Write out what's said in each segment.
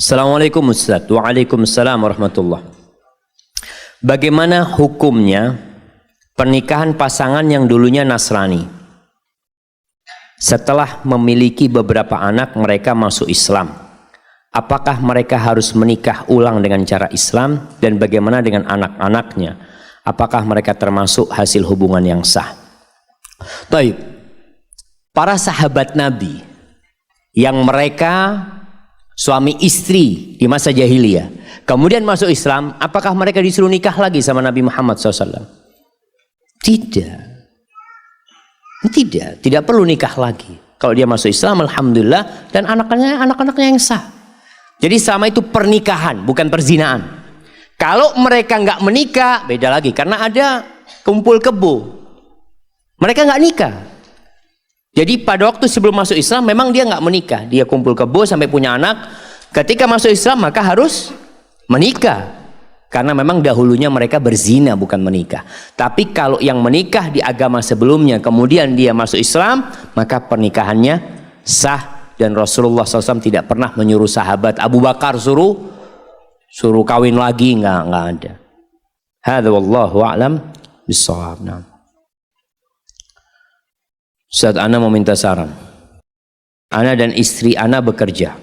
Assalamualaikum Ustaz. Waalaikumsalam warahmatullah. Bagaimana hukumnya pernikahan pasangan yang dulunya Nasrani? Setelah memiliki beberapa anak, mereka masuk Islam. Apakah mereka harus menikah ulang dengan cara Islam? Dan bagaimana dengan anak-anaknya? Apakah mereka termasuk hasil hubungan yang sah? Baik. Para sahabat Nabi yang mereka suami istri di masa jahiliyah, kemudian masuk Islam, apakah mereka disuruh nikah lagi sama Nabi Muhammad SAW? Tidak perlu nikah lagi. Kalau dia masuk Islam, alhamdulillah, dan anak-anaknya yang sah. Jadi sama itu pernikahan, bukan perzinaan. Kalau mereka nggak menikah, beda lagi, karena ada kumpul kebo. Mereka nggak nikah. Jadi pada waktu sebelum masuk Islam memang dia nggak menikah, dia kumpul kebo sampai punya anak. Ketika masuk Islam maka harus menikah, karena memang dahulunya mereka berzina bukan menikah. Tapi kalau yang menikah di agama sebelumnya kemudian dia masuk Islam, maka pernikahannya sah. Dan Rasulullah SAW tidak pernah menyuruh sahabat Abu Bakar suruh kawin lagi, nggak ada. Hadza wallahu a'lam bissawab. Ustaz, ana mau minta saran. Ana dan istri ana bekerja.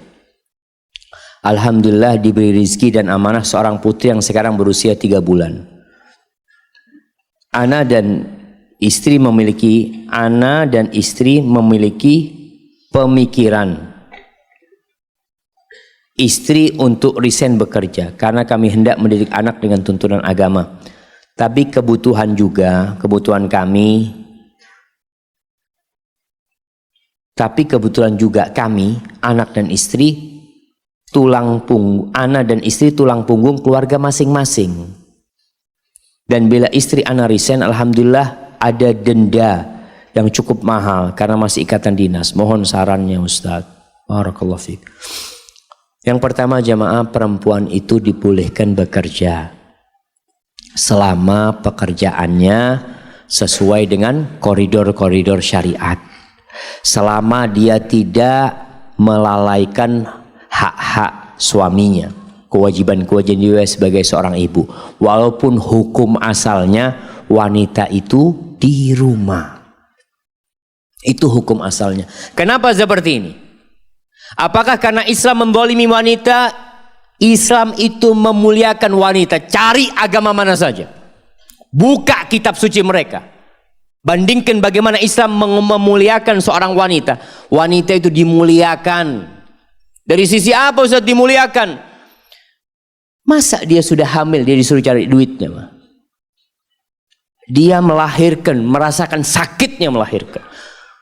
Alhamdulillah diberi rezeki dan amanah seorang putri yang sekarang berusia 3 bulan. Ana dan istri memiliki pemikiran istri untuk resign bekerja karena kami hendak mendidik anak dengan tuntunan agama. Tapi kebutuhan kami, anak dan istri, anak dan istri tulang punggung keluarga masing-masing. Dan bila istri anak resign, alhamdulillah ada denda yang cukup mahal karena masih ikatan dinas. Mohon sarannya Ustaz. Barakallahu fiik. Yang pertama, jamaah, perempuan itu dibolehkan bekerja selama pekerjaannya sesuai dengan koridor-koridor syariat. Selama dia tidak melalaikan hak-hak suaminya, kewajiban-kewajiban dia sebagai seorang ibu. Walaupun hukum asalnya wanita itu di rumah. Itu hukum asalnya. Kenapa seperti ini? Apakah karena Islam menzalimi wanita? Islam itu memuliakan wanita. Cari agama mana saja, buka kitab suci mereka, bandingkan bagaimana Islam memuliakan seorang wanita. Wanita itu dimuliakan. Dari sisi apa Ustaz dimuliakan? Masa dia sudah hamil dia disuruh cari duitnya? Dia melahirkan, merasakan sakitnya melahirkan.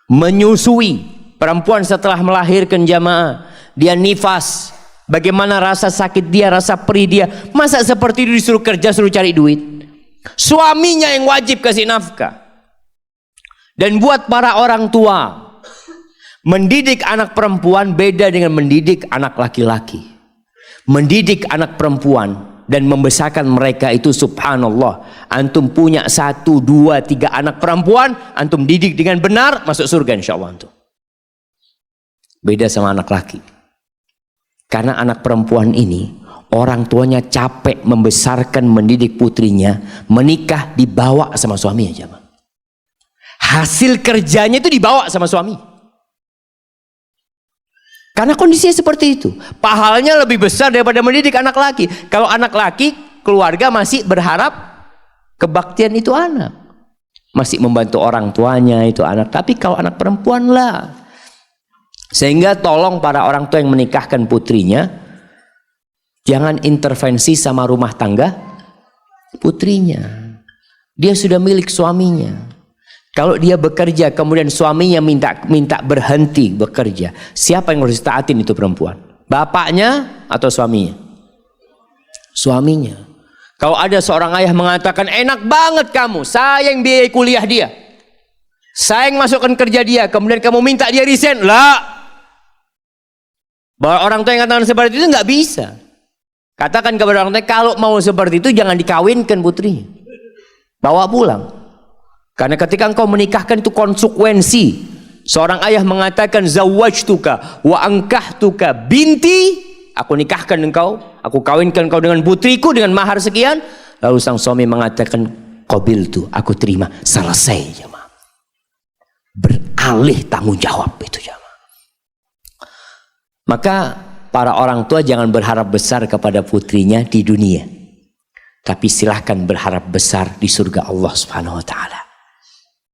Menyusui, perempuan setelah melahirkan, jamaah, dia nifas. Bagaimana rasa sakit dia, rasa perih dia. Masa seperti itu disuruh kerja, suruh cari duit? Suaminya yang wajib kasih nafkah. Dan buat para orang tua, mendidik anak perempuan beda dengan mendidik anak laki-laki. Mendidik anak perempuan dan membesarkan mereka itu subhanallah. Antum punya 1, 2, 3 anak perempuan, antum didik dengan benar, masuk surga insyaallah antum. Beda sama anak laki. Karena anak perempuan ini orang tuanya capek membesarkan, mendidik putrinya, menikah dibawa sama suaminya, jamaah. Hasil kerjanya itu dibawa sama suami. Karena kondisinya seperti itu. Pahalanya lebih besar daripada mendidik anak laki. Kalau anak laki, keluarga masih berharap kebaktian itu anak. Masih membantu orang tuanya itu anak. Tapi kalau anak perempuan lah. Sehingga tolong para orang tua yang menikahkan putrinya, jangan intervensi sama rumah tangga putrinya. Dia sudah milik suaminya. Kalau dia bekerja kemudian suaminya minta berhenti bekerja, siapa yang harus taatin itu perempuan? Bapaknya atau suaminya? Suaminya. Kalau ada seorang ayah mengatakan, enak banget kamu, saya yang biayai kuliah dia, saya yang masukkan kerja dia, kemudian kamu minta dia resign, lah. Bahwa orang tua yang katakan seperti itu nggak bisa. Katakan kepada orang tua, kalau mau seperti itu jangan dikawinkan putrinya, bawa pulang. Karena ketika engkau menikahkan itu konsekuensi. Seorang ayah mengatakan zawajtuka wa ankahtuka binti aku nikahkan engkau, aku kawinkan engkau dengan putriku dengan mahar sekian. Lalu sang suami mengatakan, qabiltu, aku terima. Selesai jemaah. Beralih tanggung jawab itu jemaah. Maka para orang tua jangan berharap besar kepada putrinya di dunia, tapi silahkan berharap besar di surga Allah Subhanahu wa ta'ala.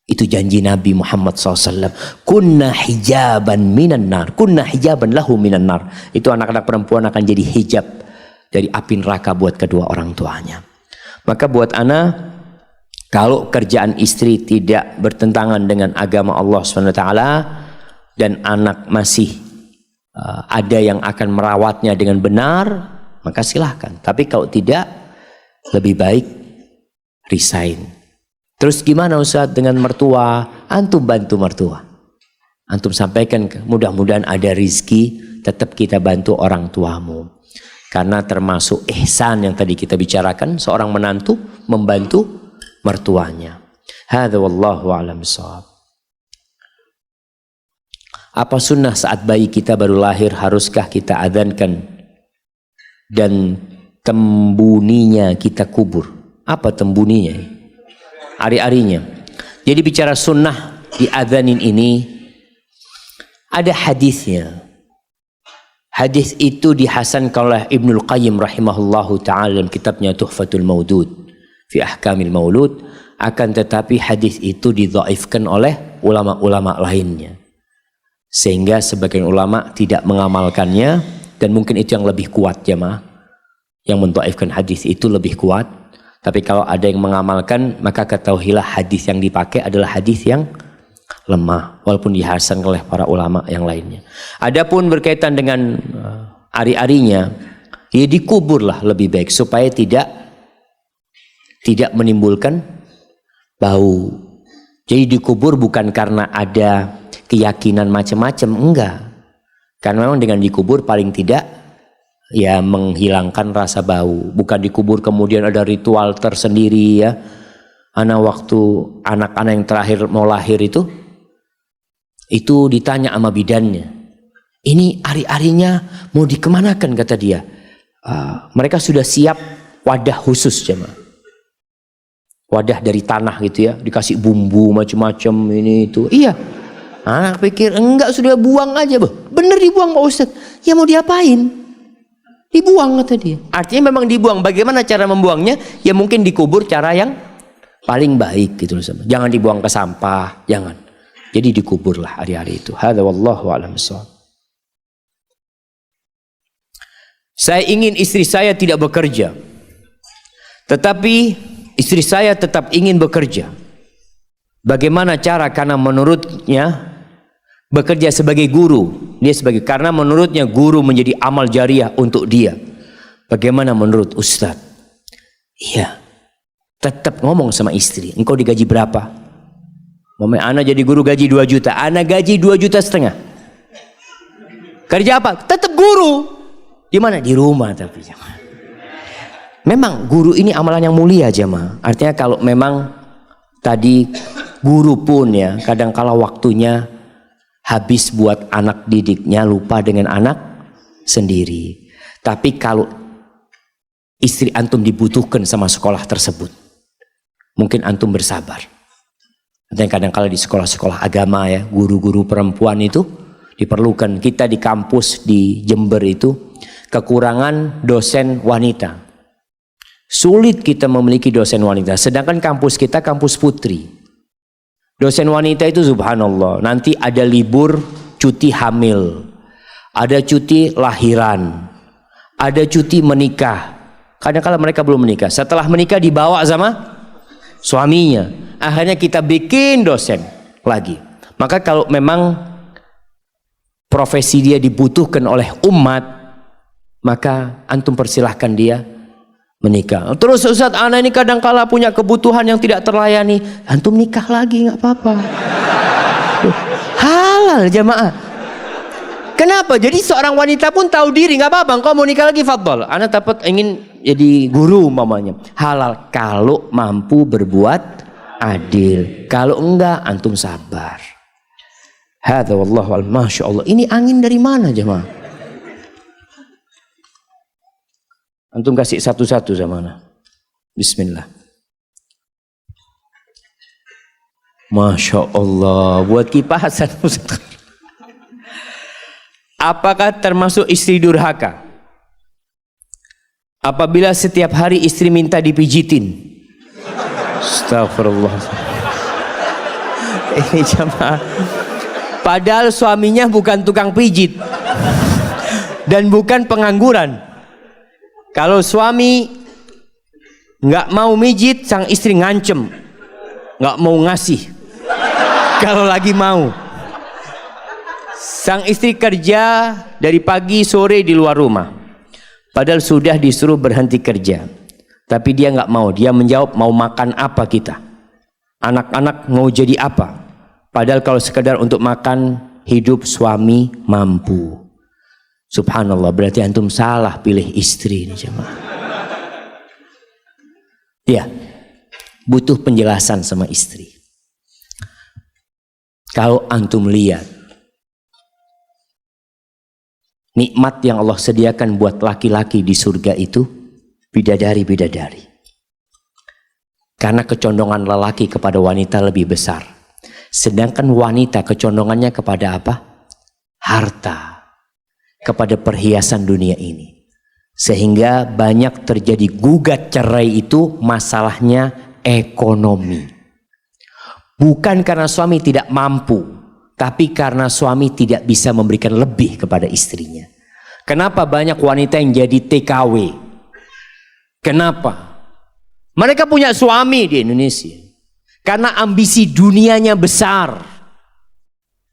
Itu janji Nabi Muhammad SAW. Kunna hijaban minan nar, kunna hijaban lahu minan nar. Itu anak-anak perempuan akan jadi hijab dari api neraka buat kedua orang tuanya. Maka buat ana, kalau kerjaan istri tidak bertentangan dengan agama Allah SWT dan anak masih ada yang akan merawatnya dengan benar, maka silahkan. Tapi kalau tidak, lebih baik resign. Terus gimana Ustaz dengan mertua? Antum bantu mertua. Antum sampaikan, mudah-mudahan ada rizki, tetap kita bantu orang tuamu. Karena termasuk ihsan yang tadi kita bicarakan, seorang menantu membantu mertuanya. Hadza wallahu a'lam bishawab. Apa sunnah saat bayi kita baru lahir haruskah kita adzankan dan tembuninya kita kubur? Apa tembuninya? Ari-arinya. Jadi bicara sunnah di adzanin ini ada hadisnya. Hadis itu dihasankan oleh Ibnul Qayyim rahimahullahu ta'ala dalam kitabnya Tuhfatul Maudud fi Ahkamil Maulud. Akan tetapi hadis itu didhaifkan oleh ulama-ulama lainnya, sehingga sebagian ulama tidak mengamalkannya, dan mungkin itu yang lebih kuat jemaah. Yang mendhaifkan hadis itu lebih kuat. Tapi kalau ada yang mengamalkan, maka ketahuilah hadis yang dipakai adalah hadis yang lemah, walaupun dihasan oleh para ulama yang lainnya. Adapun berkaitan dengan ari-arinya, ya dikuburlah lebih baik supaya tidak menimbulkan bau. Jadi dikubur bukan karena ada keyakinan macam-macam, enggak. Karena memang dengan dikubur paling tidak ya menghilangkan rasa bau. Bukan dikubur kemudian ada ritual tersendiri ya. Waktu anak-anak yang terakhir mau lahir itu ditanya sama bidannya, ini ari-arinya mau dikemanakan, kata dia. Mereka sudah siap wadah khusus jemaah, wadah dari tanah gitu ya, dikasih bumbu macam-macam ini itu. Iya, anak pikir enggak, sudah buang aja. Bener dibuang Pak Ustadz. Ya mau diapain? Dibuang, kata dia. Artinya memang dibuang. Bagaimana cara membuangnya? Ya mungkin dikubur cara yang paling baik gitu loh. Jangan dibuang ke sampah, jangan. Jadi dikuburlah hari-hari itu. Hadza wallahu a'lam bishawab. Saya ingin istri saya tidak bekerja, tetapi istri saya tetap ingin bekerja. Bagaimana cara? Karena menurutnya bekerja sebagai guru, karena menurutnya guru menjadi amal jariah untuk dia. Bagaimana menurut Ustadz? Iya, tetap ngomong sama istri, engkau digaji berapa? Mama, ana jadi guru gaji 2 juta, ana gaji 2,5 juta. Kerja apa? Tetap guru. Di mana? Di rumah. Tapi memang guru ini amalan yang mulia jemaah. Artinya kalau memang tadi guru pun ya kadang kala waktunya habis buat anak didiknya, lupa dengan anak sendiri. Tapi kalau istri antum dibutuhkan sama sekolah tersebut, mungkin antum bersabar. Dan kadang-kala di sekolah-sekolah agama ya, guru-guru perempuan itu diperlukan. Kita di kampus di Jember itu kekurangan dosen wanita. Sulit kita memiliki dosen wanita. Sedangkan kampus kita kampus putri. Dosen wanita itu subhanallah, nanti ada libur cuti hamil, ada cuti lahiran, ada cuti menikah. Kadang-kala mereka belum menikah. Setelah menikah dibawa sama suaminya. Akhirnya kita bikin dosen lagi. Maka kalau memang profesi dia dibutuhkan oleh umat, maka antum persilahkan dia menikah. Terus Ustadz, anak ini kadang-kala punya kebutuhan yang tidak terlayani. Antum nikah lagi, nggak apa-apa. Halal jamaah. Kenapa? Jadi seorang wanita pun tahu diri, nggak apa-apa. Engkau mau nikah lagi, fadhol. Anak dapat ingin jadi guru umpamanya. Halal kalau mampu berbuat adil. Kalau enggak, antum sabar. Hadza wallahu a'lam. Masya Allah. Ini angin dari mana jamaah? Antum kasih satu-satu sama ana. Bismillah. Masya Allah, buat kipasan. Apakah termasuk istri durhaka apabila setiap hari istri minta dipijitin? Astagfirullah. Ini jamaah, padahal suaminya bukan tukang pijit dan bukan pengangguran. Kalau suami nggak mau mijit, sang istri ngancem, nggak mau ngasih. Kalau lagi mau, sang istri kerja dari pagi sore di luar rumah, padahal sudah disuruh berhenti kerja, tapi dia nggak mau. Dia menjawab, mau makan apa kita? Anak-anak mau jadi apa? Padahal kalau sekedar untuk makan hidup suami mampu. Subhanallah, berarti antum salah pilih istri ini jemaah. Ya, butuh penjelasan sama istri. Kalau antum lihat nikmat yang Allah sediakan buat laki-laki di surga itu, bidadari-bidadari. Karena kecondongan lelaki kepada wanita lebih besar. Sedangkan wanita kecondongannya kepada apa? Harta. Kepada perhiasan dunia ini. Sehingga banyak terjadi gugat cerai itu masalahnya ekonomi. Bukan karena suami tidak mampu, tapi karena suami tidak bisa memberikan lebih kepada istrinya. Kenapa banyak wanita yang jadi TKW? Kenapa? Mereka punya suami di Indonesia karena ambisi dunianya besar,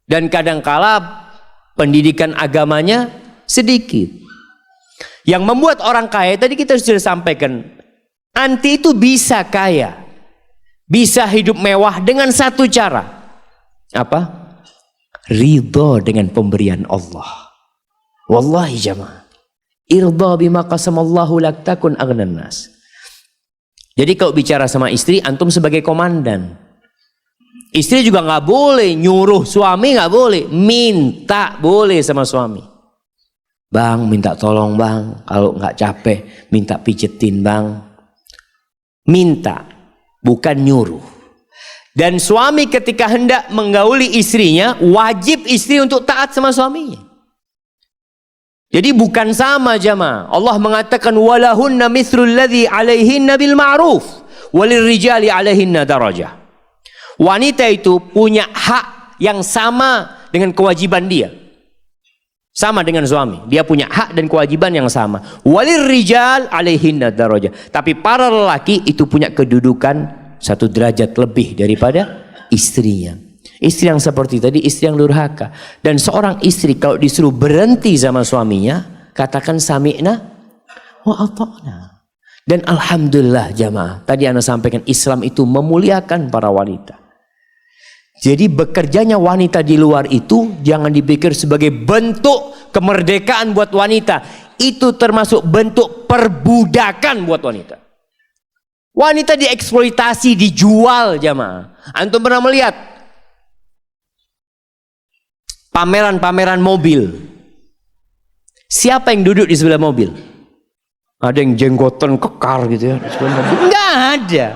dan kadangkala pendidikan agamanya sedikit. Yang membuat orang kaya, tadi kita sudah sampaikan, anti itu bisa kaya, bisa hidup mewah dengan satu cara. Apa? Ridho dengan pemberian Allah. Wallahi jamaah, irda bima qasamallahu lak takun aghnan nas. Jadi kalau bicara sama istri, antum sebagai komandan. Istri juga nggak boleh nyuruh suami, nggak boleh, minta boleh sama suami. Bang, minta tolong bang, kalau nggak capek minta pijetin bang. Minta, bukan nyuruh. Dan suami ketika hendak menggauli istrinya, wajib istri untuk taat sama suaminya. Jadi bukan sama jamaah. Allah mengatakan walahunna mithlul ladzi 'alaihinna bil ma'ruf walirrijali 'alaihinna darajah. Wanita itu punya hak yang sama dengan kewajiban dia. Sama dengan suami, dia punya hak dan kewajiban yang sama. Walirrijal 'alaihinna darajah. Tapi para lelaki itu punya kedudukan satu derajat lebih daripada istrinya. Istri yang seperti tadi, istri yang durhaka. Dan seorang istri kalau disuruh berhenti sama suaminya, katakan sami'na wa ata'na. Dan alhamdulillah jamaah, tadi Anda sampaikan Islam itu memuliakan para wanita. Jadi bekerjanya wanita di luar itu jangan dipikir sebagai bentuk kemerdekaan buat wanita. Itu termasuk bentuk perbudakan buat wanita. Wanita dieksploitasi, dijual jamaah. Antum pernah melihat pameran-pameran mobil? Siapa yang duduk di sebelah mobil? Ada yang jenggotan kekar gitu ya di sebelah mobil? Enggak ada.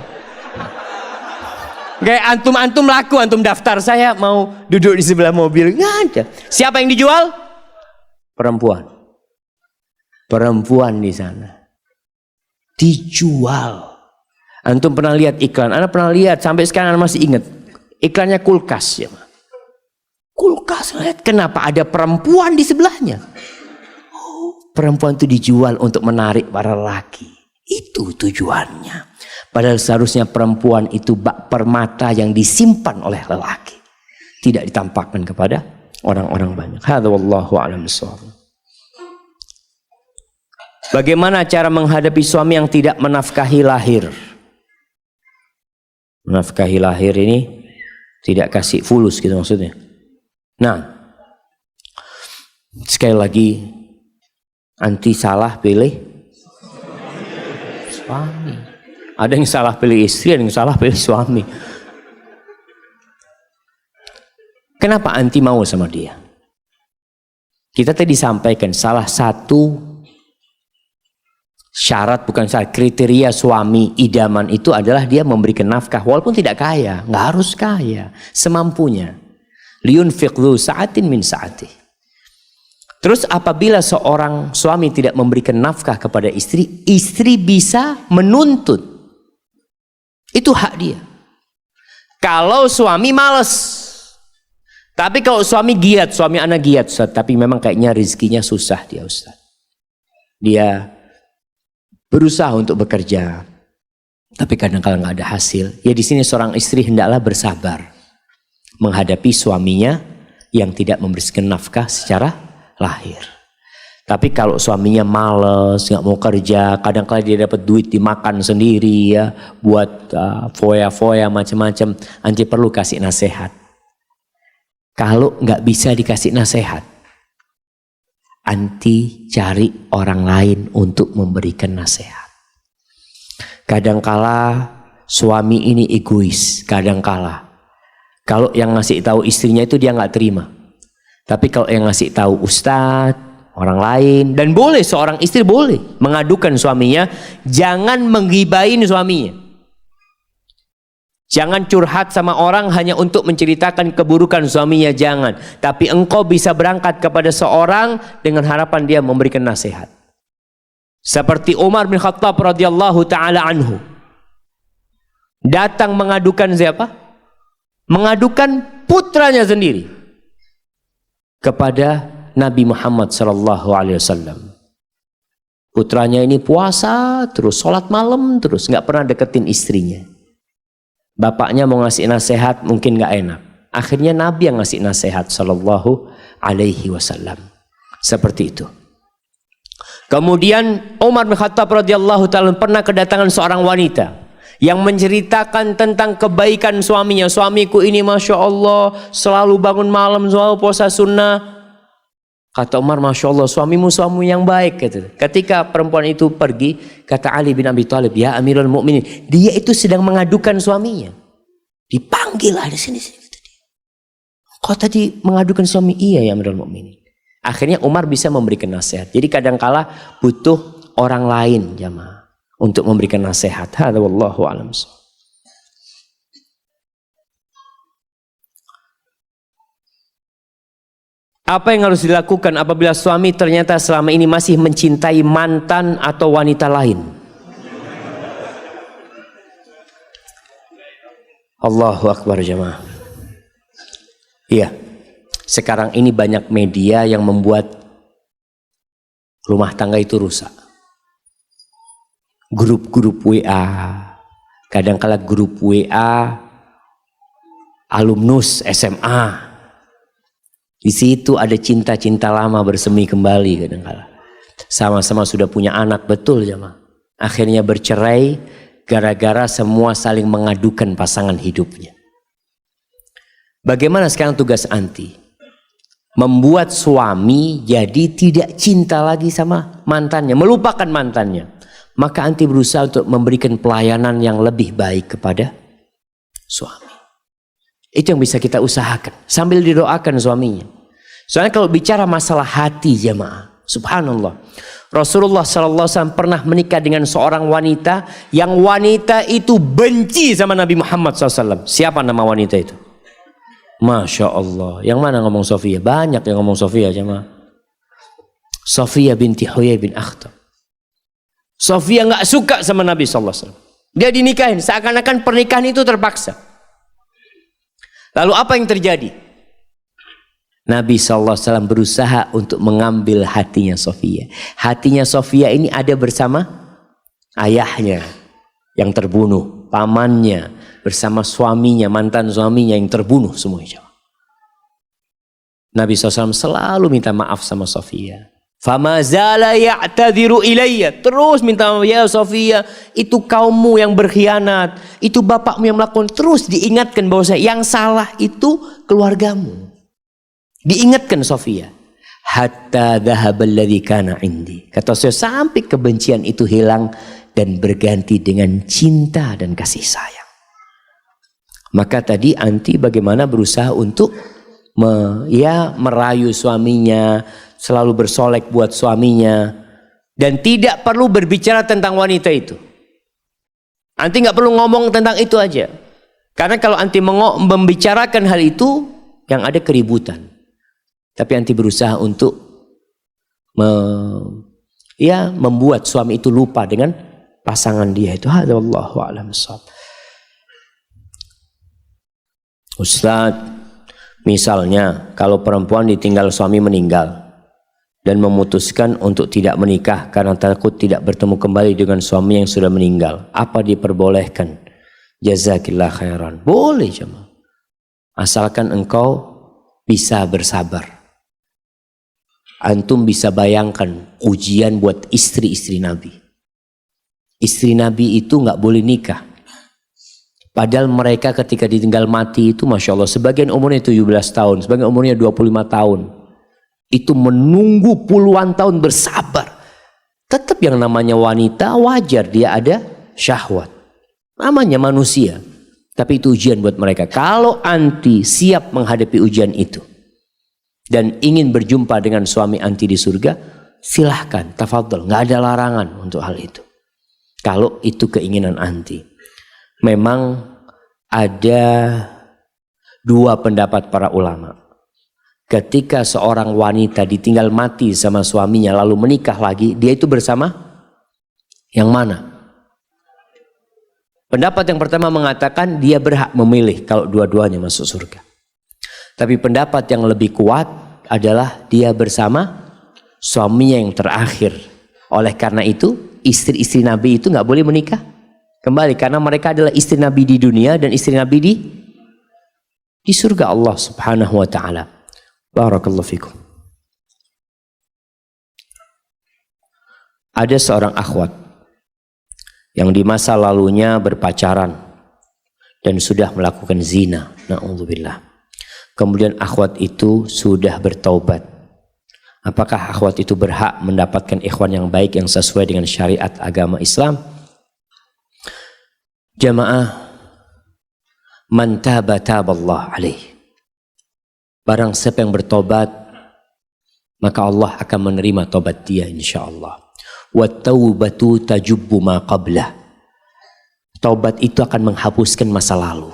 Kayak antum laku, antum daftar, saya mau duduk di sebelah mobil. Enggak ada. Siapa yang dijual? Perempuan. Perempuan di sana. Dijual. Antum pernah lihat iklan? Anda pernah lihat, sampai sekarang Anda masih ingat. Iklannya kulkas ya. Kulkas, lihat kenapa ada perempuan di sebelahnya? Oh, perempuan itu dijual untuk menarik para laki. Itu tujuannya. Padahal seharusnya perempuan itu bak permata yang disimpan oleh lelaki, tidak ditampakkan kepada orang-orang banyak. Hadza wallahu a'lam bissawab. Bagaimana cara menghadapi suami yang tidak menafkahi lahir? Menafkahi lahir ini tidak kasih fulus gitu maksudnya. Nah, sekali lagi, anti salah pilih suami. Ada yang salah pilih istri, ada yang salah pilih suami. Kenapa anti mau sama dia? Kita tadi sampaikan salah satu Syarat bukan syarat, kriteria suami idaman itu adalah dia memberikan nafkah walaupun tidak kaya, nggak harus kaya, semampunya. Liyunfiq dzu sa'atin min sa'atih. Terus apabila seorang suami tidak memberikan nafkah kepada istri, istri bisa menuntut. Itu hak dia. Kalau suami malas. Tapi kalau suami giat, suami anak giat, Ustaz, tapi memang kayaknya rezekinya susah dia, Ustaz. Dia berusaha untuk bekerja, tapi kadang-kadang nggak ada hasil. Ya di sini seorang istri hendaklah bersabar menghadapi suaminya yang tidak memberikan nafkah secara lahir. Tapi kalau suaminya males, nggak mau kerja, kadang-kadang dia dapat duit dimakan sendiri ya, buat foya-foya macam-macam, anti perlu kasih nasihat. Kalau nggak bisa dikasih nasihat, anti cari orang lain untuk memberikan nasihat. Kadangkala suami ini egois, kadangkala kalau yang ngasih tahu istrinya itu dia nggak terima. Tapi kalau yang ngasih tahu ustadz, orang lain, dan boleh seorang istri boleh mengadukan suaminya, jangan menggibain suaminya. Jangan curhat sama orang hanya untuk menceritakan keburukan suaminya, jangan. Tapi engkau bisa berangkat kepada seorang dengan harapan dia memberikan nasihat. Seperti Umar bin Khattab radhiyallahu taala anhu. Datang mengadukan siapa? Mengadukan putranya sendiri kepada Nabi Muhammad sallallahu alaihi wasallam. Putranya ini puasa terus, sholat malam terus, nggak pernah deketin istrinya. Bapaknya mau ngasih nasihat mungkin nggak enak. Akhirnya Nabi yang ngasih nasihat sallallahu alaihi wasallam. Seperti itu. Kemudian Umar bin Khattab radhiyallahu ta'ala pernah kedatangan seorang wanita yang menceritakan tentang kebaikan suaminya. Suamiku ini masya Allah selalu bangun malam, selalu puasa sunnah. Kata Umar, masya Allah suamimu suami yang baik. Ketika perempuan itu pergi, kata Ali bin Abi Thalib, ya Amirul Mukminin, dia itu sedang mengadukan suaminya. Dipanggil ada sini. Kau tadi mengadukan suami? Iya ya Amirul Mukminin. Akhirnya Umar bisa memberikan nasihat. Jadi kadangkala butuh orang lain jamaah untuk memberikan nasihat. Hadza wallahu a'lam. Apa yang harus dilakukan apabila suami ternyata selama ini masih mencintai mantan atau wanita lain? Allahu Akbar jamaah. Iya, sekarang ini banyak media yang membuat rumah tangga itu rusak. Grup-grup WA, kadangkala grup WA alumnus SMA. Di situ ada cinta-cinta lama bersemi kembali kadang-kala. Sama-sama sudah punya anak, betul jemaah. Akhirnya bercerai gara-gara semua saling mengadukan pasangan hidupnya. Bagaimana sekarang tugas anti? Membuat suami jadi tidak cinta lagi sama mantannya, melupakan mantannya. Maka anti berusaha untuk memberikan pelayanan yang lebih baik kepada suami. Itu yang bisa kita usahakan sambil didoakan suaminya. Soalnya kalau bicara masalah hati jemaah, subhanallah, Rasulullah SAW pernah menikah dengan seorang wanita yang wanita itu benci sama Nabi Muhammad SAW. Siapa nama wanita itu? Masya Allah. Yang mana ngomong Sofia? Banyak yang ngomong Sofia jemaah. Sofia binti Huyai bin Akhtab. Sofia nggak suka sama Nabi SAW. Dia dinikahin seakan-akan pernikahan itu terpaksa. Lalu apa yang terjadi? Nabi SAW berusaha untuk mengambil hatinya Sofia. Hatinya Sofia ini ada bersama ayahnya yang terbunuh, pamannya, bersama suaminya, mantan suaminya yang terbunuh semuanya. Nabi SAW selalu minta maaf sama Sofia. Fama zala ya'tadhiru ilayya. Terus minta maaf, ya Sofia, itu kaummu yang berkhianat, itu bapakmu yang melakukan. Terus diingatkan bahwa yang salah itu keluargamu. Diingatkan Sofia. Hatta dhahabal ladzi kana indi. Kata saya sampai kebencian itu hilang dan berganti dengan cinta dan kasih sayang. Maka tadi anti bagaimana berusaha untuk merayu suaminya, selalu bersolek buat suaminya. Dan tidak perlu berbicara tentang wanita itu. Anti nggak perlu ngomong tentang itu aja. Karena kalau anti membicarakan hal itu, yang ada keributan. Tapi anti berusaha untuk membuat suami itu lupa dengan pasangan dia itu. Hadza wallahu a'lam bissawab. Ustaz, misalnya kalau perempuan ditinggal suami meninggal dan memutuskan untuk tidak menikah karena takut tidak bertemu kembali dengan suami yang sudah meninggal, apa diperbolehkan? Jazakillah khairan. Boleh jemaah. Asalkan engkau bisa bersabar. Antum bisa bayangkan ujian buat istri-istri Nabi. Istri Nabi itu nggak boleh nikah. Padahal mereka ketika ditinggal mati itu Masya Allah, sebagian umurnya 17 tahun, sebagian umurnya 25 tahun. Itu menunggu puluhan tahun bersabar. Tetap yang namanya wanita wajar dia ada syahwat. Namanya manusia. Tapi itu ujian buat mereka. Kalau anti siap menghadapi ujian itu dan ingin berjumpa dengan suami anti di surga, silahkan, tafadhol, nggak ada larangan untuk hal itu. Kalau itu keinginan anti. Memang ada dua pendapat para ulama. Ketika seorang wanita ditinggal mati sama suaminya lalu menikah lagi, dia itu bersama yang mana? Pendapat yang pertama mengatakan dia berhak memilih kalau dua-duanya masuk surga. Tapi pendapat yang lebih kuat adalah dia bersama suaminya yang terakhir. Oleh karena itu, istri-istri Nabi itu nggak boleh menikah kembali karena mereka adalah istri Nabi di dunia dan istri Nabi di surga Allah Subhanahu wa taala. Barakallahu fikum. Ada seorang akhwat yang di masa lalunya berpacaran dan sudah melakukan zina, na'udzubillah. Kemudian akhwat itu sudah bertaubat. Apakah akhwat itu berhak mendapatkan ikhwan yang baik yang sesuai dengan syariat agama Islam? Jamaah, man taba taballah alaih. Barang siapa yang bertobat, maka Allah akan menerima tobat dia insyaallah. Wa taubatu tajubbu ma qablah. Taubat itu akan menghapuskan masa lalu.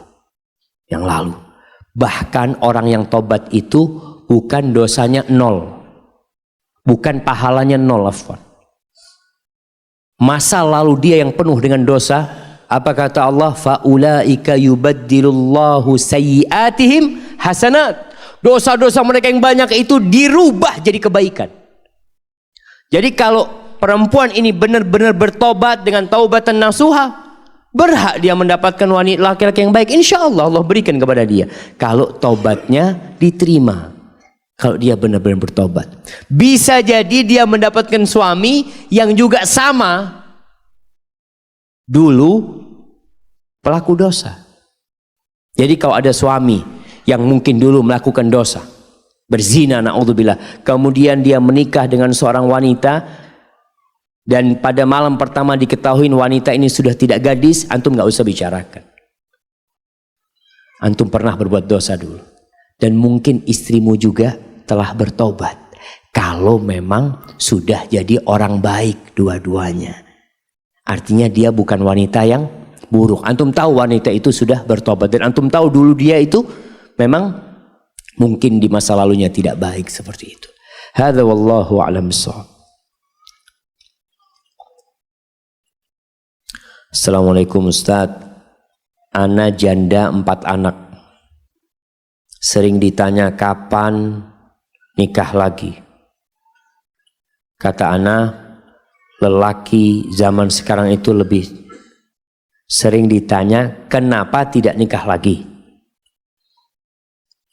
Yang lalu. Bahkan orang yang tobat itu bukan dosanya 0. Bukan pahalanya 0, afwan. Masa lalu dia yang penuh dengan dosa, apa kata Allah? Faulaika yubaddilullahu sayyiatihim hasanat. Dosa-dosa mereka yang banyak itu dirubah jadi kebaikan. Jadi kalau perempuan ini benar-benar bertobat dengan taubatan nasuha, berhak dia mendapatkan wanita laki-laki yang baik. Insya Allah Allah berikan kepada dia. Kalau taubatnya diterima. Kalau dia benar-benar bertobat. Bisa jadi dia mendapatkan suami yang juga sama dulu pelaku dosa. Jadi kalau ada suami yang mungkin dulu melakukan dosa, berzina, na'udzubillah, kemudian dia menikah dengan seorang wanita dan pada malam pertama diketahui wanita ini sudah tidak gadis, antum nggak usah bicarakan. Antum pernah berbuat dosa dulu dan mungkin istrimu juga telah bertobat. Kalau memang sudah jadi orang baik dua-duanya, artinya dia bukan wanita yang buruk. Antum tahu wanita itu sudah bertobat dan antum tahu dulu dia itu memang mungkin di masa lalunya tidak baik seperti itu. Hadza wallahu a'lam bissawab. Assalamualaikum Ustaz. Ana janda 4 anak. Sering ditanya kapan nikah lagi. Kata ana, lelaki zaman sekarang itu lebih sering ditanya kenapa tidak nikah lagi.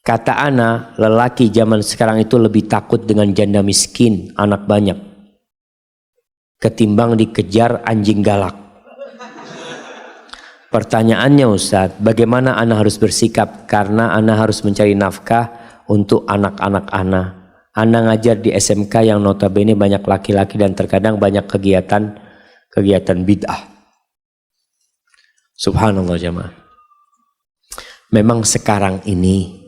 Kata ana, lelaki zaman sekarang itu lebih takut dengan janda miskin, anak banyak, ketimbang dikejar anjing galak. Pertanyaannya Ustaz, bagaimana ana harus bersikap? Karena ana harus mencari nafkah untuk anak-anak ana. Ana ngajar di SMK yang notabene banyak laki-laki dan terkadang banyak kegiatan bid'ah. Subhanallah jemaah. Memang sekarang ini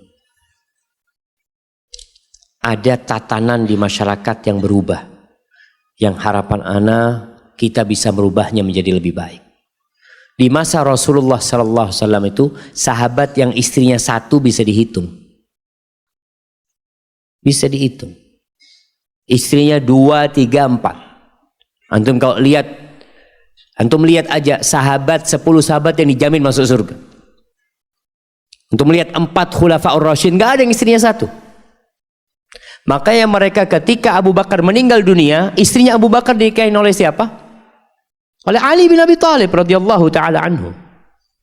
ada tatanan di masyarakat yang berubah. yang harapan ana kita bisa merubahnya menjadi lebih baik. Di masa Rasulullah sallallahu alaihi wasallam itu sahabat yang istrinya satu bisa dihitung. Bisa dihitung. Istrinya 2, 3, 4. Antum kalau lihat, antum lihat aja sahabat 10 sahabat yang dijamin masuk surga. Untuk melihat 4 khulafaur rasyidin, nggak ada yang istrinya satu. Makanya mereka ketika Abu Bakar meninggal dunia, istrinya Abu Bakar dinikahin oleh siapa? Oleh Ali bin Abi Thalib radhiyallahu taala anhu.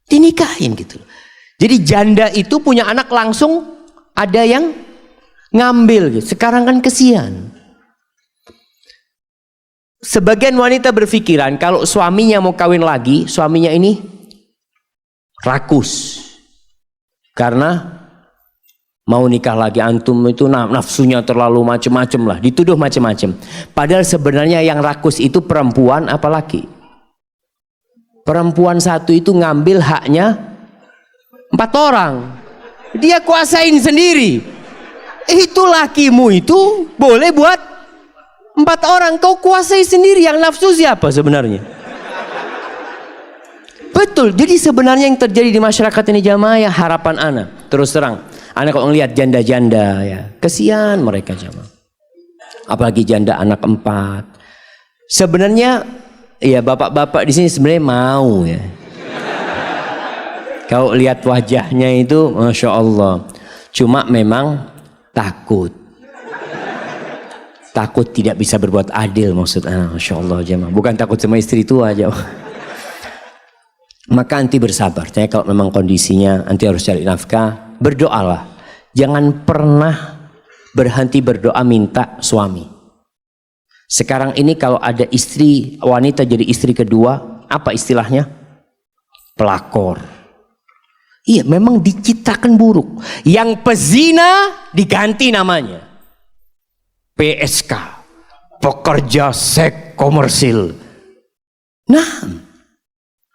Dinikahin gitu. Jadi janda itu punya anak langsung ada yang ngambil gitu. Sekarang kan kesian. Sebagian wanita berpikiran kalau suaminya mau kawin lagi, suaminya ini rakus. Karena mau nikah lagi, antum itu nafsunya terlalu macem-macem lah, dituduh macem-macem. Padahal sebenarnya yang rakus itu perempuan apa laki? Perempuan satu itu ngambil haknya 4 orang. Dia kuasain sendiri. Itu lakimu itu boleh buat 4 orang. Kau kuasai sendiri, yang nafsu siapa sebenarnya? Betul. Jadi sebenarnya yang terjadi di masyarakat ini jamaah ya, harapan ana. Terus terang, ana kalau ngelihat janda-janda ya, kesian mereka jamaah. Apalagi janda anak 4. Sebenarnya ya bapak-bapak di sini sebenarnya mau ya. Kau lihat wajahnya itu, masya Allah. Cuma memang takut tidak bisa berbuat adil maksudnya, masya Allah jemaah. Bukan takut sama istri itu aja. Maka anti bersabar. Saya kalau memang kondisinya anti harus cari nafkah, berdoalah. Jangan pernah berhenti berdoa minta suami. Sekarang ini kalau ada istri wanita jadi istri kedua, apa istilahnya? Pelakor. Iya, memang diciptakan buruk. Yang pezina diganti namanya PSK, pekerja seks komersil. Nah,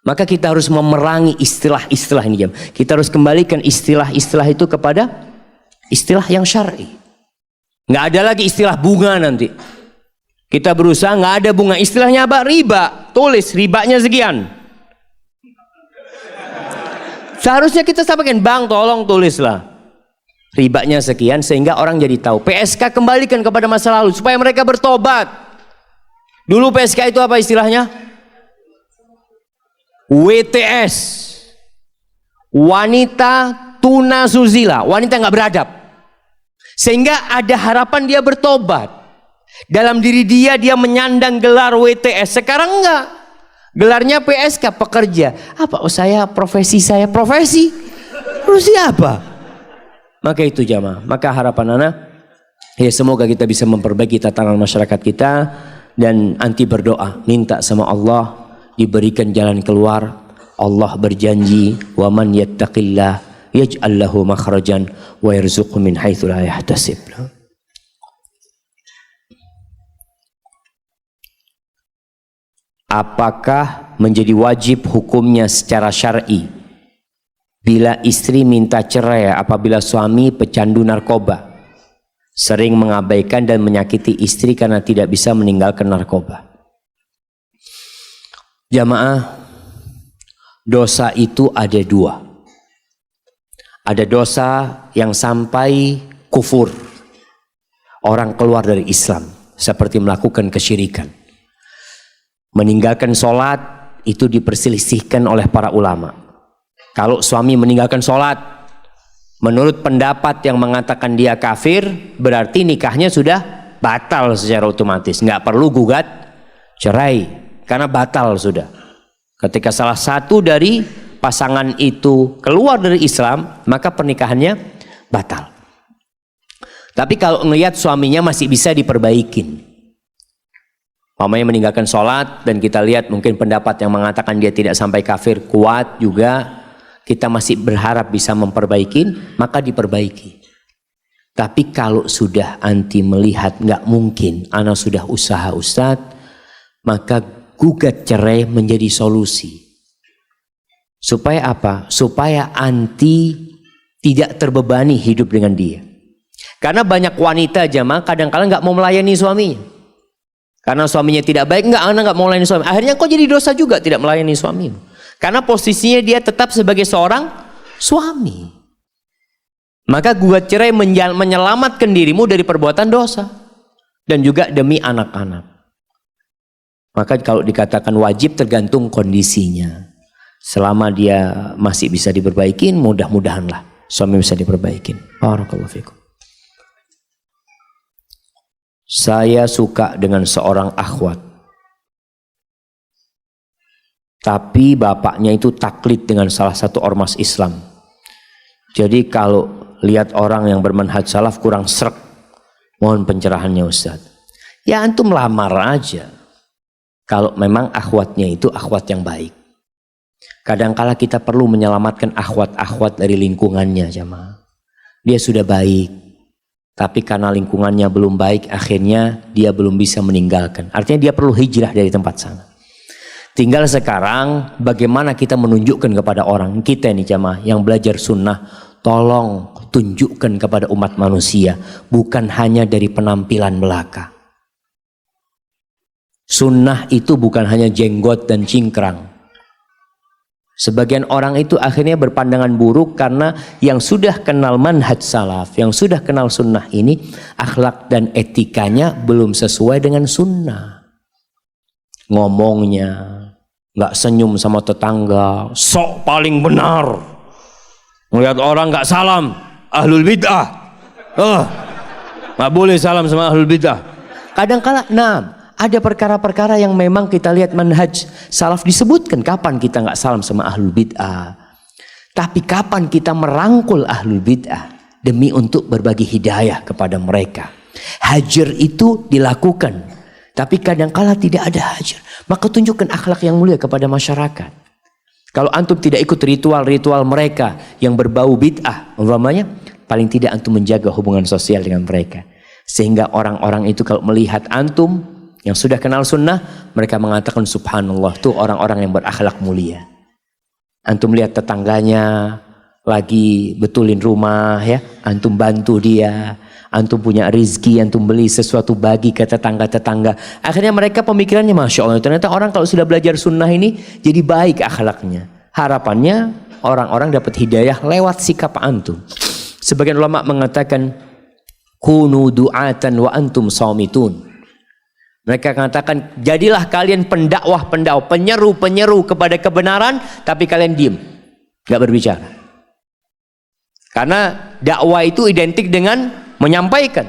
maka kita harus memerangi istilah-istilah ini. Kita harus kembalikan istilah-istilah itu kepada istilah yang syar'i. Nggak ada lagi istilah bunga nanti. Kita berusaha nggak ada bunga. Istilahnya apa? Riba. Tulis ribanya sekian. Seharusnya kita sampaikan, bang tolong tulislah ribanya sekian, sehingga orang jadi tahu. PSK kembalikan kepada masa lalu supaya mereka bertobat. Dulu PSK itu apa istilahnya? WTS, wanita tuna susila, wanita nggak beradab. Sehingga ada harapan dia bertobat. Dalam diri dia menyandang gelar WTS. Sekarang enggak. Gelarnya PSK, pekerja. Apa? Oh, profesi saya profesi. Terus siapa? Maka itu jamaah. Maka harapan anak, ya semoga kita bisa memperbaiki tatanan masyarakat kita dan anti berdoa, minta sama Allah diberikan jalan keluar. Allah berjanji, "Wa man yattaqillah yaj'al lahu makhrajan wa yarzuqhu min haitsu la yahtasib." Apakah menjadi wajib hukumnya secara syar'i bila istri minta cerai apabila suami pecandu narkoba, sering mengabaikan dan menyakiti istri karena tidak bisa meninggalkan narkoba? Jamaah, dosa itu ada 2. Ada dosa yang sampai kufur, orang keluar dari Islam, seperti melakukan kesyirikan. Meninggalkan sholat itu diperselisihkan oleh para ulama. Kalau suami meninggalkan sholat, menurut pendapat yang mengatakan dia kafir, berarti nikahnya sudah batal secara otomatis. Nggak perlu gugat cerai, karena batal sudah. Ketika salah satu dari pasangan itu keluar dari Islam, maka pernikahannya batal. Tapi kalau melihat suaminya masih bisa diperbaikin, mamanya meninggalkan sholat dan kita lihat mungkin pendapat yang mengatakan dia tidak sampai kafir kuat juga, kita masih berharap bisa memperbaiki, maka diperbaiki. Tapi kalau sudah anti melihat nggak mungkin, anak sudah usaha Ustadz, maka gugat cerai menjadi solusi. Supaya apa? Supaya anti tidak terbebani hidup dengan dia. Karena banyak wanita jamaah kadang-kadang nggak mau melayani suaminya. Karena suaminya tidak baik, enggak, anak enggak mau melayani suami. Akhirnya kok jadi dosa juga tidak melayani suami. Karena posisinya dia tetap sebagai seorang suami. Maka gugat cerai menyelamatkan dirimu dari perbuatan dosa. Dan juga demi anak-anak. Maka kalau dikatakan wajib tergantung kondisinya. Selama dia masih bisa diperbaikin, mudah-mudahanlah suami bisa diperbaikin. Barakallahu fikum. Saya suka dengan seorang akhwat. Tapi bapaknya itu taklid dengan salah satu ormas Islam. Jadi kalau lihat orang yang bermanhaj salaf kurang srek, mohon pencerahannya Ustaz. Ya antum lamar aja. Kalau memang akhwatnya itu akhwat yang baik. Kadangkala kita perlu menyelamatkan akhwat-akhwat dari lingkungannya, jamaah. Dia sudah baik, tapi karena lingkungannya belum baik, akhirnya dia belum bisa meninggalkan. Artinya dia perlu hijrah dari tempat sana. Tinggal sekarang bagaimana kita menunjukkan kepada orang, kita ini jamaah yang belajar sunnah, tolong tunjukkan kepada umat manusia, bukan hanya dari penampilan belaka. Sunnah itu bukan hanya jenggot dan cingkrang. Sebagian orang itu akhirnya berpandangan buruk karena yang sudah kenal manhaj salaf, yang sudah kenal sunnah ini, akhlak dan etikanya belum sesuai dengan sunnah. Ngomongnya nggak senyum sama tetangga, sok paling benar. Melihat orang nggak salam, ahlul bid'ah. Nggak boleh salam sama ahlul bid'ah. Kadang-kala, ada perkara-perkara yang memang kita lihat manhaj salaf disebutkan kapan kita nggak salam sama ahlul bid'ah. Tapi kapan kita merangkul ahlul bid'ah demi untuk berbagi hidayah kepada mereka. Hajar itu dilakukan, tapi kadang-kala tidak ada hajar. Maka tunjukkan akhlak yang mulia kepada masyarakat. Kalau antum tidak ikut ritual-ritual mereka yang berbau bid'ah, umpamanya, paling tidak antum menjaga hubungan sosial dengan mereka. Sehingga orang-orang itu kalau melihat antum yang sudah kenal sunnah, mereka mengatakan subhanallah, tuh orang-orang yang berakhlak mulia. Antum lihat tetangganya lagi betulin rumah, ya, antum bantu dia, antum punya rizki, antum beli sesuatu bagi ke tetangga-tetangga. Akhirnya mereka pemikirannya masya Allah, ternyata orang kalau sudah belajar sunnah ini jadi baik akhlaknya. Harapannya orang-orang dapat hidayah lewat sikap antum. Sebagian ulama mengatakan kunu du'atan wa antum saumitun. Mereka katakan, jadilah kalian pendakwah-pendakwah, penyeru-penyeru kepada kebenaran, tapi kalian diam, gak berbicara. Karena dakwah itu identik dengan menyampaikan.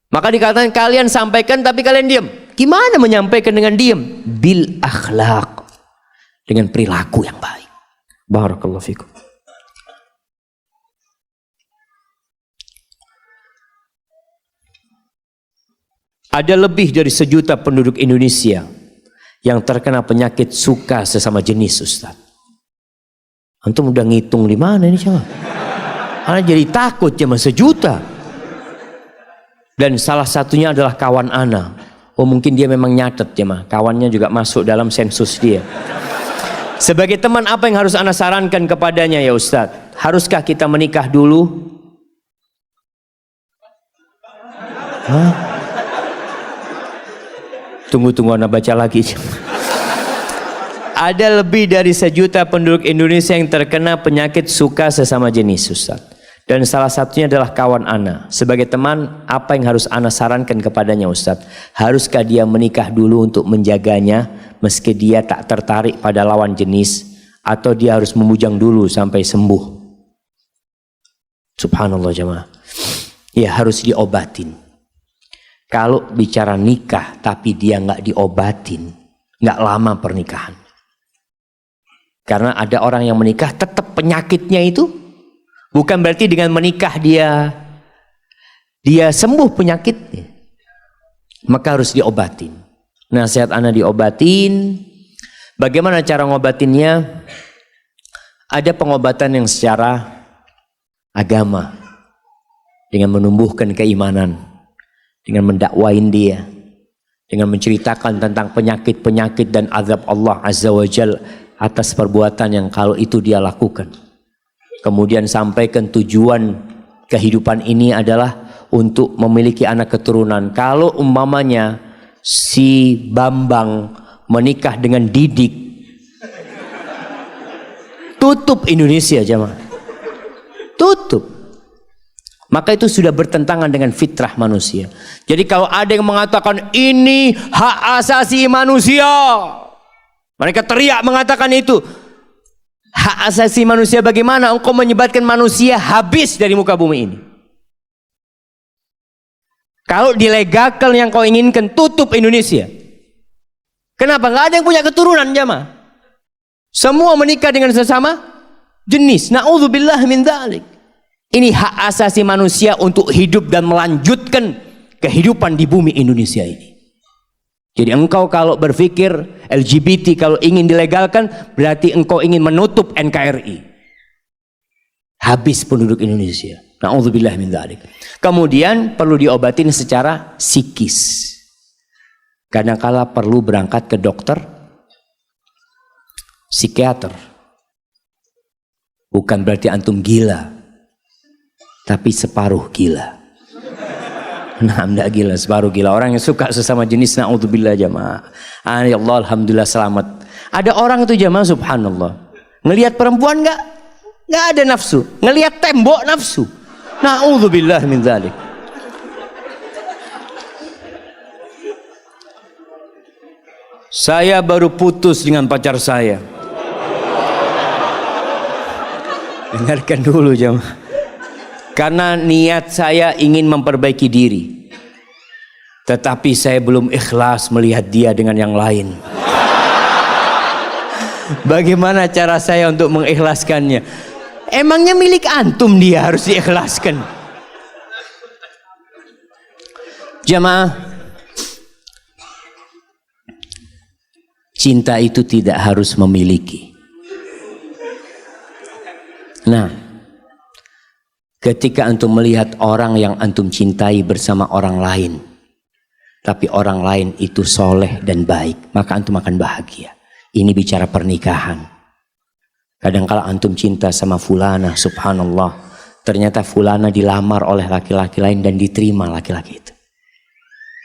Maka dikatakan kalian sampaikan, tapi kalian diam. Gimana menyampaikan dengan diam? Bil akhlak, dengan perilaku yang baik. Barakallahu fikum. Ada lebih dari 1 juta penduduk Indonesia yang terkena penyakit suka sesama jenis, Ustaz. Antum udah ngitung di mana ini coba? Ana jadi takut cuma 1 juta. Dan salah satunya adalah kawan ana. Oh mungkin dia memang nyatet ya, kawannya juga masuk dalam sensus dia. Sebagai teman, apa yang harus ana sarankan kepadanya ya Ustaz? Haruskah kita menikah dulu? Hah? Tunggu Anda baca lagi. Ada lebih dari 1 juta penduduk Indonesia yang terkena penyakit suka sesama jenis, Ustaz. Dan salah satunya adalah kawan ana. Sebagai teman, apa yang harus ana sarankan kepadanya, Ustaz? Haruskah dia menikah dulu untuk menjaganya meski dia tak tertarik pada lawan jenis, atau dia harus memujang dulu sampai sembuh? Subhanallah jemaah. Ya harus diobatin. Kalau bicara nikah tapi dia nggak diobatin, nggak lama pernikahan. Karena ada orang yang menikah tetap penyakitnya itu, bukan berarti dengan menikah dia sembuh penyakitnya. Maka harus diobatin. Nasihat ana diobatin. Bagaimana cara ngobatinnya? Ada pengobatan yang secara agama dengan menumbuhkan keimanan, dengan mendakwain dia, dengan menceritakan tentang penyakit-penyakit dan azab Allah Azza wa Jal atas perbuatan yang kalau itu dia lakukan. Kemudian sampaikan tujuan kehidupan ini adalah untuk memiliki anak keturunan. Kalau umpamanya si Bambang menikah dengan Didik, tutup Indonesia jemaah, tutup. Maka itu sudah bertentangan dengan fitrah manusia. Jadi kalau ada yang mengatakan ini hak asasi manusia, mereka teriak mengatakan itu hak asasi manusia. Bagaimana engkau menyebabkan manusia habis dari muka bumi ini? Kalau dilegalkan yang kau inginkan, tutup Indonesia. Kenapa? Nggak ada yang punya keturunan jamaah. Semua menikah dengan sesama jenis. Na'udzubillah min dzalik. Ini hak asasi manusia untuk hidup dan melanjutkan kehidupan di bumi Indonesia ini. Jadi engkau kalau berpikir LGBT kalau ingin dilegalkan, berarti engkau ingin menutup NKRI. Habis penduduk Indonesia. Na'udzubillah min dzalik. Kemudian perlu diobatin secara psikis. Kadangkala perlu berangkat ke dokter psikiater. Bukan berarti antum gila, tapi separuh gila. Nah, enggak gila, separuh gila. Orang yang suka sesama jenis, na'udzubillah jamaah. Ya Allah, alhamdulillah selamat. Ada orang itu jamaah, subhanallah, ngelihat perempuan enggak ada nafsu, ngelihat tembok nafsu. Na'udzubillah min dzalik. Saya baru putus dengan pacar saya. Dengarkan dulu jamaah. Karena niat saya ingin memperbaiki diri, tetapi saya belum ikhlas melihat dia dengan yang lain. Bagaimana cara saya untuk mengikhlaskannya? Emangnya milik antum dia harus diikhlaskan? Jamaah, cinta itu tidak harus memiliki. Nah, ketika antum melihat orang yang antum cintai bersama orang lain, tapi orang lain itu soleh dan baik, maka antum akan bahagia. Ini bicara pernikahan. Kadang-kala antum cinta sama fulana, subhanallah, ternyata fulana dilamar oleh laki-laki lain dan diterima laki-laki itu.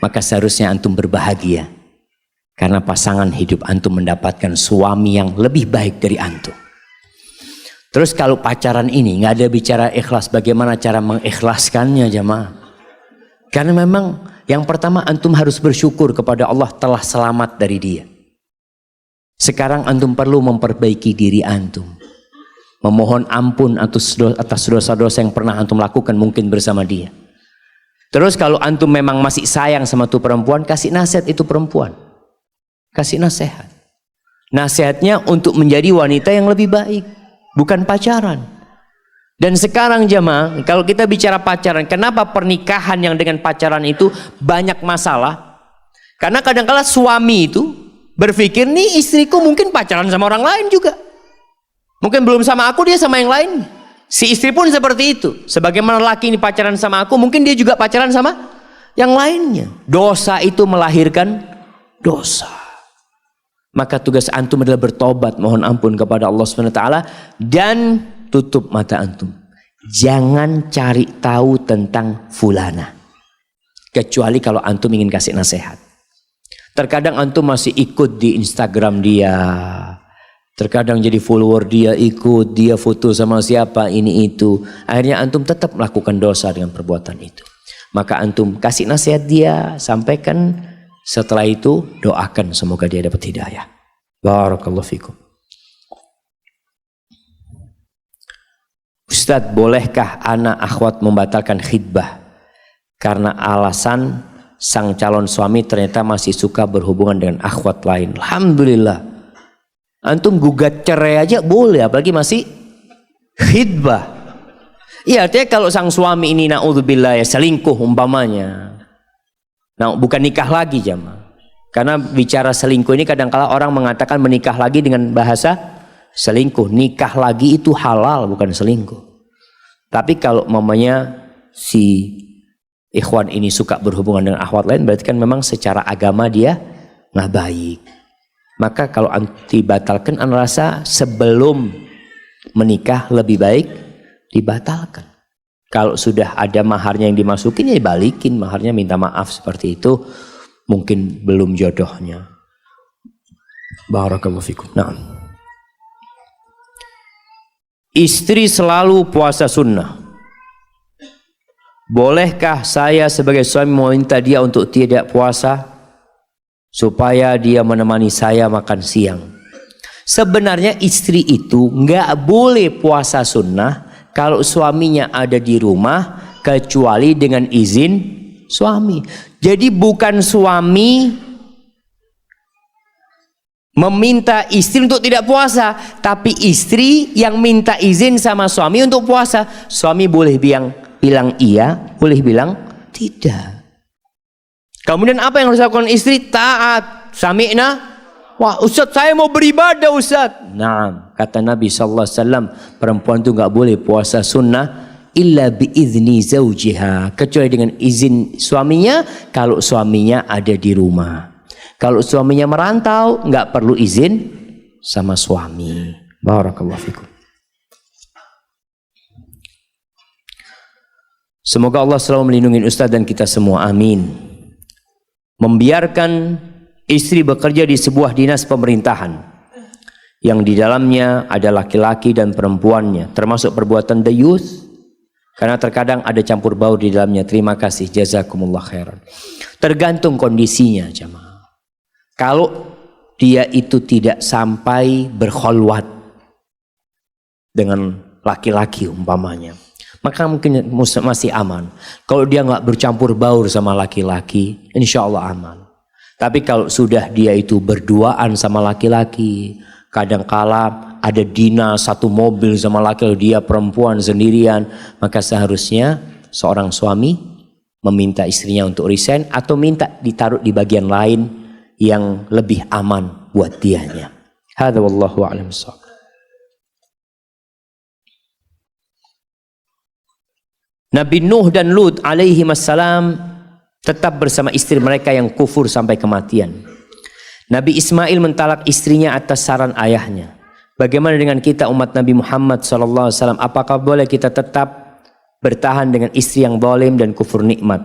Maka seharusnya antum berbahagia, karena pasangan hidup antum mendapatkan suami yang lebih baik dari antum. Terus kalau pacaran ini nggak ada bicara ikhlas, bagaimana cara mengikhlaskannya jamaah? Karena memang yang pertama antum harus bersyukur kepada Allah telah selamat dari dia. Sekarang antum perlu memperbaiki diri antum, memohon ampun atas dosa-dosa yang pernah antum lakukan mungkin bersama dia. Terus kalau antum memang masih sayang sama tuh perempuan, kasih nasihat itu perempuan, kasih nasihat. Nasihatnya untuk menjadi wanita yang lebih baik, bukan pacaran. Dan sekarang jamaah, kalau kita bicara pacaran, kenapa pernikahan yang dengan pacaran itu banyak masalah? Karena kadang-kala suami itu berpikir, nih istriku mungkin pacaran sama orang lain juga, mungkin belum sama aku, dia sama yang lain. Si istri pun seperti itu. Sebagaimana laki ini pacaran sama aku, mungkin dia juga pacaran sama yang lainnya. Dosa itu melahirkan dosa. Maka tugas antum adalah bertobat, mohon ampun kepada Allah SWT, dan tutup mata antum. Jangan cari tahu tentang fulana, kecuali kalau antum ingin kasih nasihat. Terkadang antum masih ikut di Instagram dia, terkadang jadi follower dia, ikut dia foto sama siapa ini itu. Akhirnya antum tetap melakukan dosa dengan perbuatan itu. Maka antum kasih nasihat dia, sampaikan. Setelah itu doakan semoga dia dapat hidayah. Barakallahu fikum. Ustadz, bolehkah anak akhwat membatalkan khidbah karena alasan sang calon suami ternyata masih suka berhubungan dengan akhwat lain? Alhamdulillah. Antum gugat cerai aja boleh, apalagi masih khidbah. Iya, artinya kalau sang suami ini na'udzubillah ya selingkuh umpamanya. Nah, bukan nikah lagi jamaah. Karena bicara selingkuh ini kadang-kala orang mengatakan menikah lagi dengan bahasa selingkuh. Nikah lagi itu halal, bukan selingkuh. Tapi kalau mamanya si ikhwan ini suka berhubungan dengan akhwat lain, berarti kan memang secara agama dia nggak baik. Maka kalau dibatalkan, anda rasa sebelum menikah lebih baik dibatalkan. Kalau sudah ada maharnya yang dimasukin, ya balikin maharnya, minta maaf seperti itu. mungkin belum jodohnya. Barakallahu fikum. Nah, istri selalu puasa sunnah. Bolehkah saya sebagai suami meminta dia untuk tidak puasa supaya dia menemani saya makan siang? Sebenarnya istri itu nggak boleh puasa sunnah kalau suaminya ada di rumah kecuali dengan izin suami. Jadi bukan suami meminta istri untuk tidak puasa, tapi istri yang minta izin sama suami untuk puasa. Suami boleh bilang iya, boleh bilang tidak. Kemudian apa yang harus dilakukan istri? Taat. Sami'na. Wah, Ustaz, saya mau beribadah, Ustaz. Nah, kata Nabi SAW, perempuan itu nggak boleh puasa sunnah illa biizni zaujiha, kecuali dengan izin suaminya. Kalau suaminya ada di rumah. Kalau suaminya merantau, nggak perlu izin sama suami. Barakallahu fikum. Semoga Allah selalu melindungi Ustaz dan kita semua. Amin. Membiarkan istri bekerja di sebuah dinas pemerintahan yang di dalamnya ada laki-laki dan perempuannya, termasuk perbuatan dayuth, karena terkadang ada campur baur di dalamnya. Terima kasih, jazakumullah khairan. Tergantung kondisinya, jamaah. Kalau dia itu tidak sampai berkholwat dengan laki-laki umpamanya, maka mungkin masih aman. Kalau dia nggak bercampur baur sama laki-laki, insya Allah aman. Tapi kalau sudah dia itu berduaan sama laki-laki, kadangkala ada dinas satu mobil sama laki-laki, dia perempuan sendirian, maka seharusnya seorang suami meminta istrinya untuk resign atau minta ditaruh di bagian lain yang lebih aman buat dianya. Hadza wallahu a'lam bissawab. Nabi Nuh dan Lut alaihi wassalam tetap bersama istri mereka yang kufur sampai kematian. Nabi Ismail mentalak istrinya atas saran ayahnya. Bagaimana dengan kita umat Nabi Muhammad SAW? Apakah boleh kita tetap bertahan dengan istri yang zalim dan kufur nikmat?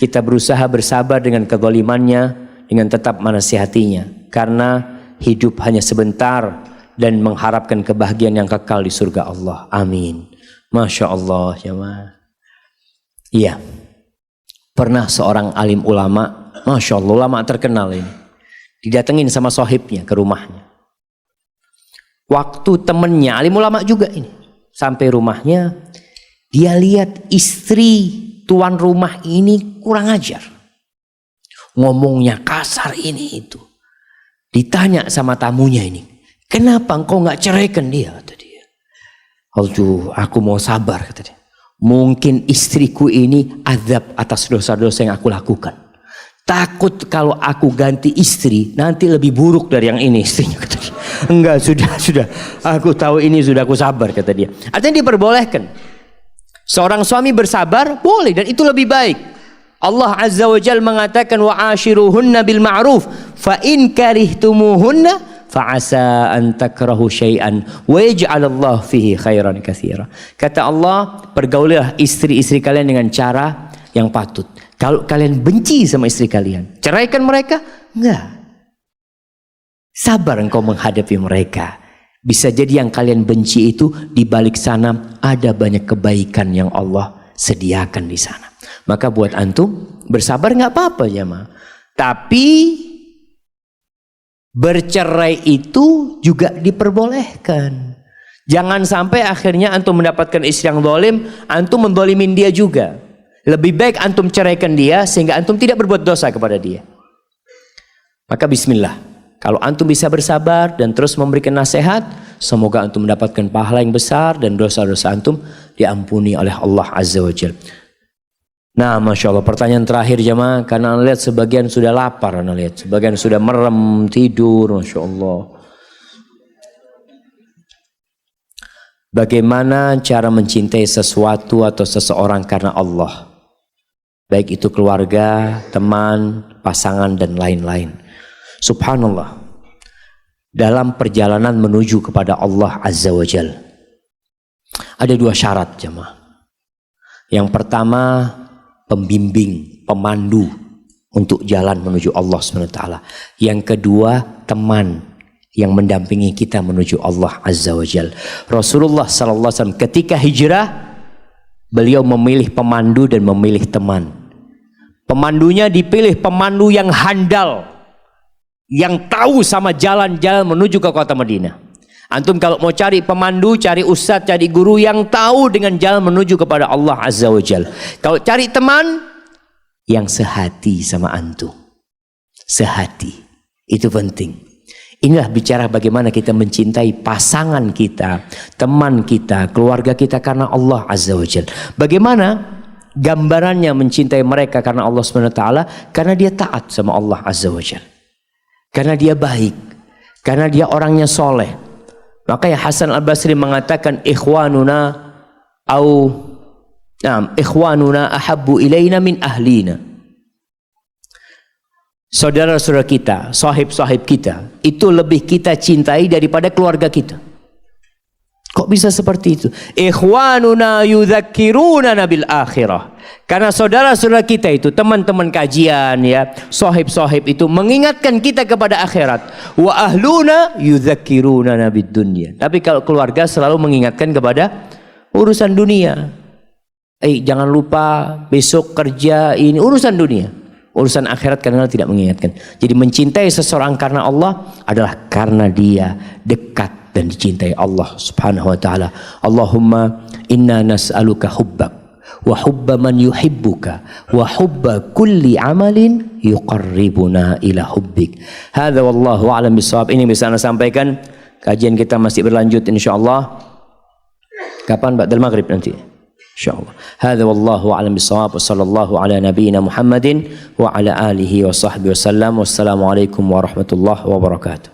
Kita berusaha bersabar dengan kezalimannya, dengan tetap menasihatinya, karena hidup hanya sebentar dan mengharapkan kebahagiaan yang kekal di surga Allah. Amin. Masya Allah, jemaah. Iya. Pernah seorang alim ulama, Masya Allah, ulama terkenal ini, didatengin sama sohibnya ke rumahnya. Waktu temennya, alim ulama juga ini, sampai rumahnya, dia lihat istri tuan rumah ini kurang ajar. Ngomongnya kasar ini itu. Ditanya sama tamunya ini, kenapa engkau nggak ceraikan dia? Kata dia. Aduh, aku mau sabar, kata dia. Mungkin istriku ini azab atas dosa-dosa yang aku lakukan. Takut kalau aku ganti istri nanti lebih buruk dari yang ini, istrinya, kata dia. Enggak, sudah. Aku tahu ini, sudah aku sabar, kata dia. Artinya diperbolehkan. Seorang suami bersabar boleh, dan itu lebih baik. Allah Azza wa Jalla mengatakan wa ashiruhunna bil ma'ruf fa in karihtumuhunna fa'asa an takrahu syai'an wa yaj'alallahu fihi khairan katsira. Kata Allah, pergaulilah istri-istri kalian dengan cara yang patut. Kalau kalian benci sama istri kalian, ceraikan mereka? Enggak. Sabar engkau menghadapi mereka. Bisa jadi yang kalian benci itu di balik sana ada banyak kebaikan yang Allah sediakan di sana. Maka buat antum bersabar nggak apa-apa ya, ma. Tapi bercerai itu juga diperbolehkan. Jangan sampai akhirnya antum mendapatkan istri yang zalim, antum menzalimin dia juga. Lebih baik antum ceraikan dia sehingga antum tidak berbuat dosa kepada dia. Maka bismillah, kalau antum bisa bersabar dan terus memberikan nasihat, semoga antum mendapatkan pahala yang besar dan dosa-dosa antum diampuni oleh Allah Azza wa Jalla. Nah, Masya Allah, pertanyaan terakhir jemaah, karena anda lihat sebagian sudah lapar, anda lihat sebagian sudah merem tidur, Masya Allah. Bagaimana cara mencintai sesuatu atau seseorang karena Allah? Baik itu keluarga, teman, pasangan, dan lain-lain. Subhanallah. Dalam perjalanan menuju kepada Allah Azza wa Jalla, ada dua syarat jemaah. Yang pertama, pembimbing, pemandu. untuk jalan menuju Allah SWT. Yang kedua, teman yang mendampingi kita menuju Allah Azza wa Jal. Rasulullah SAW ketika hijrah, beliau memilih pemandu dan memilih teman. Pemandunya dipilih pemandu yang handal, yang tahu sama jalan-jalan menuju ke kota Madinah. Antum kalau mau cari pemandu, cari ustadz, cari guru yang tahu dengan jalan menuju kepada Allah Azza wa Jal. Kalau cari teman yang sehati sama antum, sehati, itu penting. Inilah bicara bagaimana kita mencintai pasangan kita, teman kita, keluarga kita karena Allah Azza wa Jal. Bagaimana gambarannya mencintai mereka karena Allah SWT? Karena dia taat sama Allah Azza wa Jal, karena dia baik, karena dia orangnya soleh. Makanya Hasan Al-Basri mengatakan ikhwanuna ahabbu ilaina min ahlina. Saudara-saudara kita, sahib-sahib kita, itu lebih kita cintai daripada keluarga kita. Kok bisa seperti itu? Ikhwanuna yudzakkiruna bil akhirah. Karena saudara-saudara kita itu, teman-teman kajian ya, sahib-sahib itu mengingatkan kita kepada akhirat. Wa ahluna yudzakkiruna bid dunya. Tapi kalau keluarga selalu mengingatkan kepada urusan dunia. Jangan lupa besok kerja, ini urusan dunia. Urusan akhirat karena tidak mengingatkan. Jadi mencintai seseorang karena Allah adalah karena dia dekat dan dicintai Allah Subhanahu wa taala. Allahumma inna nas'aluka hubbak wa hubba man yuhibbuka wa hubba kulli amalin yuqarribuna ila hubbik. Hadza wallahu a'lam bissawab. Ini bisa Anda sampaikan. Kajian kita masih berlanjut insyaallah. Kapan? Ba'dal maghrib nanti. InsyaAllah. Hadza wallahu a'lam bissawab. Wassallallahu ala nabiyyina Muhammadin wa ala alihi wa sahbihi wasallam. Wassalamualaikum warahmatullahi wabarakatuh.